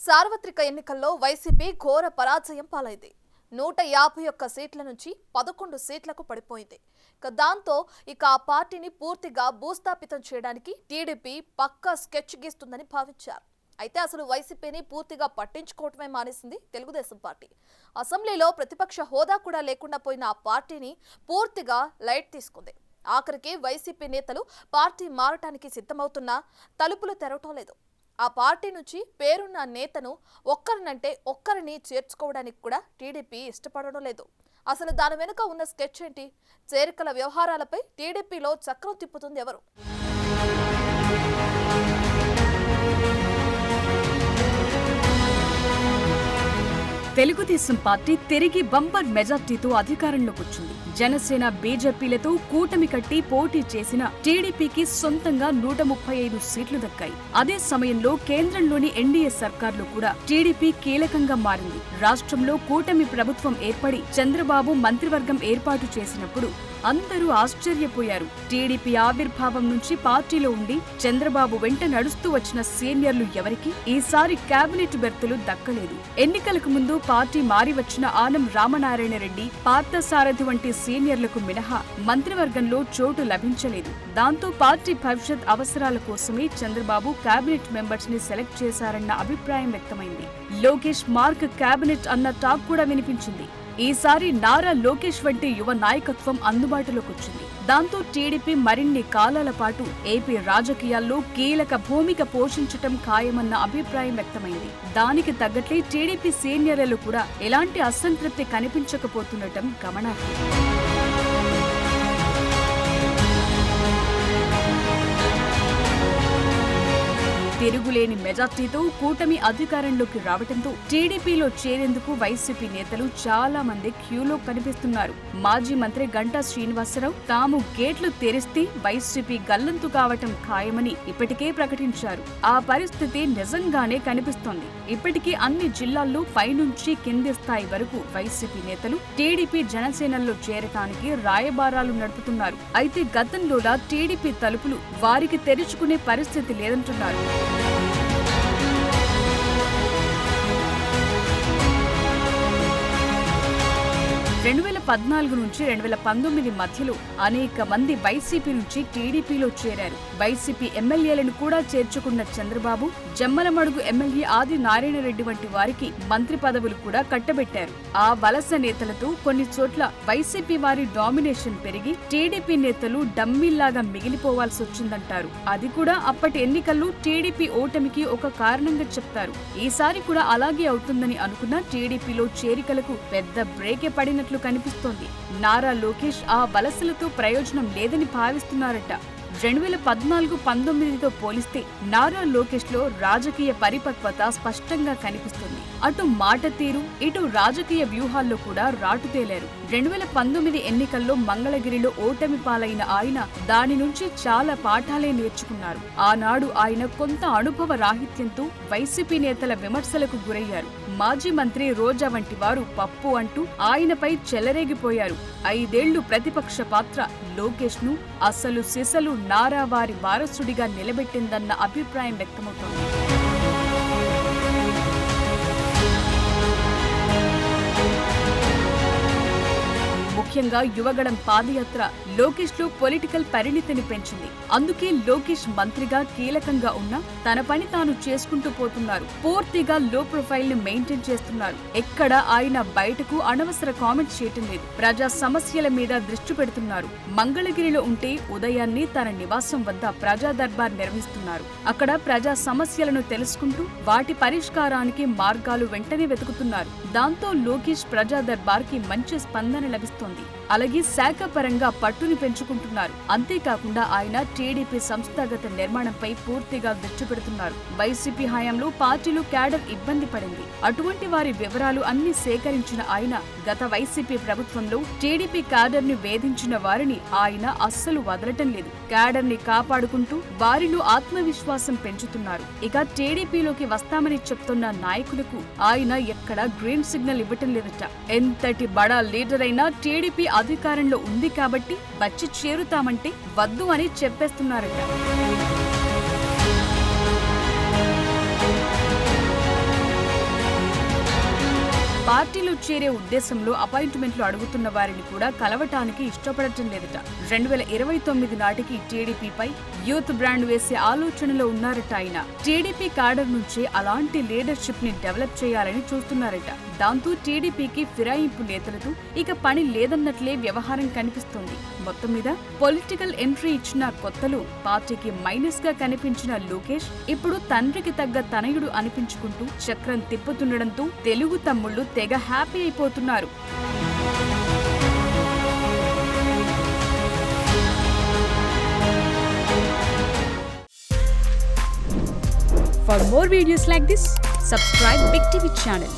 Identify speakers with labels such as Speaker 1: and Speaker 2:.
Speaker 1: సార్వత్రిక ఎన్నికల్లో వైసీపీ ఘోర పరాజయం పాలైంది. 151 సీట్ల నుంచి 11 సీట్లకు పడిపోయింది. దాంతో ఆ పార్టీని పూర్తిగా భూస్థాపితం చేయడానికి టీడీపీ పక్కా స్కెచ్ గీస్తుందని భావించారు. అయితే అసలు వైసీపీని పూర్తిగా పట్టించుకోవటమే మానేసింది తెలుగుదేశం పార్టీ. అసెంబ్లీలో ప్రతిపక్ష హోదా కూడా లేకుండా పోయిన ఆ పార్టీని పూర్తిగా లైట్ తీసుకుంది. ఆఖరికి వైసీపీ నేతలు పార్టీ మారటానికి సిద్ధమవుతున్నా తలుపులు తెరవటం లేదు. ఆ పార్టీ నుంచి పేరున్న నేతను ఒక్కరినంటే ఒక్కరిని చేర్చుకోవడానికి కూడా టీడీపీ ఇష్టపడడం లేదు. అసలు దాని వెనుక ఉన్న స్కెచ్ ఏంటి? చేరికల వ్యవహారాలపై టీడీపీలో చక్రం తిప్పుతుంది ఎవరు?
Speaker 2: తెలుగుదేశం పార్టీ తిరిగి బంపర్ మెజార్టీతో అధికారంలోకి వచ్చింది. జనసేన, బీజేపీలతో కూటమి కట్టి పోటీ చేసిన టీడీపీకి సొంతంగా 135 సీట్లు దక్కాయి. అదే సమయంలో కేంద్రంలోని ఎన్డీఏ సర్కార్లో కూడా టీడీపీ కీలకంగా మారింది. రాష్ట్రంలో కూటమి ప్రభుత్వం ఏర్పడి చంద్రబాబు మంత్రివర్గం ఏర్పాటు చేసినప్పుడు అందరూ ఆశ్చర్యపోయారు. టీడీపీ ఆవిర్భావం నుంచి పార్టీలో ఉండి చంద్రబాబు వెంట నడుస్తూ వచ్చిన సీనియర్లు ఎవరికి ఈసారి కేబినెట్ బెర్తులు దక్కలేదు. ఎన్నికలకు ముందు పార్టీ మారి వచ్చిన ఆనం రామనారాయణ రెడ్డి, పార్థసారథి వంటి సీనియర్లకు మినహా మంత్రివర్గంలో చోటు లభించలేదు. దాంతో పార్టీ భవిష్యత్ అవసరాల కోసమే చంద్రబాబు కేబినెట్ మెంబర్స్ ని సెలెక్ట్ చేశారన్న అభిప్రాయం వ్యక్తమైంది. లోకేష్ మార్క్ కేబినెట్ అన్న టాక్ కూడా వినిపించింది. ఈసారి నారా లోకేష్ వంటి యువ నాయకత్వం అందుబాటులోకి వచ్చింది. దాంతో టీడీపీ మరిన్ని కాలాల పాటు ఏపీ రాజకీయాల్లో కీలక భూమిక పోషించటం ఖాయమన్న అభిప్రాయం వ్యక్తమైంది. దానికి తగ్గట్లే టీడీపీ సీనియర్లలో కూడా ఎలాంటి అసంతృప్తి కనిపించకపోతుండటం గమనార్హం. తిరుగులేని మెజార్టీతో కూటమి అధికారంలోకి రావడంతో టీడీపీలో చేరేందుకు వైసీపీ నేతలు చాలా మంది క్యూలో కనిపిస్తున్నారు. మాజీ మంత్రి గంటా శ్రీనివాసరావు తాము గేట్లు తెరిస్తే వైసీపీ గల్లంతు కావటం ఖాయమని ఇప్పటికే ప్రకటించారు. ఆ పరిస్థితి నిజంగానే కనిపిస్తోంది. ఇప్పటికీ అన్ని జిల్లాల్లో పైనుంచి కింది స్థాయి వరకు వైసీపీ నేతలు టీడీపీ జనసేనల్లో చేరటానికి రాయబారాలు నడుపుతున్నారు. అయితే గతంలోలా టీడీపీ తలుపులు వారికి తెరుచుకునే పరిస్థితి లేదంటున్నారు. 2014 నుంచి 2019 మధ్యలో అనేక మంది వైసీపీ నుంచి టీడీపీలో చేరారు. వైసీపీ ఎమ్మెల్యేలను కూడా చేర్చుకున్న చంద్రబాబు జమ్మలమడుగు ఎమ్మెల్యే ఆది నారాయణరెడ్డి వంటి వారికి మంత్రి పదవులు కూడా కట్టబెట్టారు. ఆ వలస నేతలతో కొన్ని చోట్ల వైసీపీ వారి డామినేషన్ పెరిగి టీడీపీ నేతలు డమ్మీల్లాగా మిగిలిపోవాల్సి వచ్చిందంటారు. అది కూడా అప్పటి ఎన్నికల్లో టీడీపీ ఓటమికి ఒక కారణంగా చెప్తారు. ఈసారి కూడా అలాగే అవుతుందని అనుకున్న టీడీపీలో చేరికలకు పెద్ద బ్రేకే పడినట్లు కనిపిస్తోంది. నారా లోకేష్ ఆ వలసలతో ప్రయోజనం లేదని భావిస్తున్నారట. 2014-19తో పోలిస్తే నారా లోకేష్ లో రాజకీయ పరిపక్వత స్పష్టంగా కనిపిస్తుంది. అటు మాట తీరు, ఇటు రాజకీయ వ్యూహాల్లో కూడా రాటుతేలారు. 2019 ఎన్నికల్లో మంగళగిరిలో ఓటమి పాలైన ఆయన దాని నుంచి చాలా పాఠాలే నేర్చుకున్నారు. ఆనాడు ఆయన కొంత అనుభవ రాహిత్యంతో వైసీపీ నేతల విమర్శలకు గురయ్యారు. మాజీ మంత్రి రోజా వంటి వారు పప్పు అంటూ ఆయనపై చెలరేగిపోయారు. 5 ఏళ్లు ప్రతిపక్ష పాత్ర లోకేష్ ను అసలు సిసలు నారా వారి వారసుడిగా నిలబెట్టిందన్న అభిప్రాయం వ్యక్తమవుతోంది. ముఖ్యంగా యువగడం పాదయాత్ర లోకేష్ లో పొలిటికల్ పరిణితిని పెంచింది. అందుకే లోకేష్ మంత్రిగా కీలకంగా ఉన్నా తన పని తాను చేసుకుంటూ పోతున్నారు. పూర్తిగా లో ప్రొఫైల్ ని మెయింటైన్ చేస్తున్నారు. ఎక్కడ ఆయన బయటకు అనవసర కామెంట్స్ చేయటం లేదు. ప్రజా సమస్యల మీద దృష్టి పెడుతున్నారు. మంగళగిరిలో ఉంటే ఉదయాన్నే తన నివాసం వద్ద ప్రజా దర్బార్ నిర్వహిస్తున్నారు. అక్కడ ప్రజా సమస్యలను తెలుసుకుంటూ వాటి పరిష్కారానికి మార్గాలు వెంటనే వెతుకుతున్నారు. దాంతో లోకేష్ ప్రజా దర్బార్ కి మంచి స్పందన లభిస్తోంది. అలాగే శాఖ పరంగా పట్టుని పెంచుకుంటున్నారు. అంతేకాకుండా ఆయన టీడీపీ సంస్థాగత నిర్మాణంపై పూర్తిగా దృష్టి పెడుతున్నారు. వైసీపీ హయాంలో పార్టీలో క్యాడర్ ఇబ్బంది పడింది. అటువంటి వారి వివరాలు అన్ని సేకరించిన ఆయన గత వైసీపీ ప్రభుత్వంలో టీడీపీ క్యాడర్ ని వేధించిన వారిని ఆయన అస్సలు వదలటం లేదు. క్యాడర్ ని కాపాడుకుంటూ వారిలో ఆత్మవిశ్వాసం పెంచుతున్నారు. ఇక టీడీపీలోకి వస్తామని చెప్తున్న నాయకులకు ఆయన ఎక్కడా గ్రీన్ సిగ్నల్ ఇవ్వటం లేదట. ఎంతటి బడా లీడర్ అయినా టీడీపీ అధికారంలో ఉంది కాబట్టి వచ్చి చేరుతామంటే వద్దు అని చెప్పేస్తున్నారట. పార్టీలో చేరే ఉద్దేశంలో అపాయింట్మెంట్లు అడుగుతున్న వారిని కూడా కలవటానికి ఇష్టపడటం లేదట. 2029 నాటికి టీడీపీపై యూత్ బ్రాండ్ వేసే ఆలోచనలో ఉన్నారట ఆయన. టీడీపీ కాడర్ నుంచే అలాంటి లీడర్షిప్ ని డెవలప్ చేయాలని చూస్తున్నారట. దాంతో టీడీపీకి ఫిరాయింపు నేతలతో ఇక పని లేదన్నట్లే వ్యవహారం కనిపిస్తోంది. మొత్తం మీద పొలిటికల్ ఎంట్రీ ఇచ్చిన కొత్తలు పార్టీకి మైనస్ గా కనిపించిన లోకేష్ ఇప్పుడు తండ్రికి తగ్గ తనయుడు అనిపించుకుంటూ చక్రం తిప్పుతుండడంతో తెలుగు తమ్ముళ్లు తెగ హ్యాపీ అయిపోతున్నారు. For more videos like this, subscribe Big TV channel.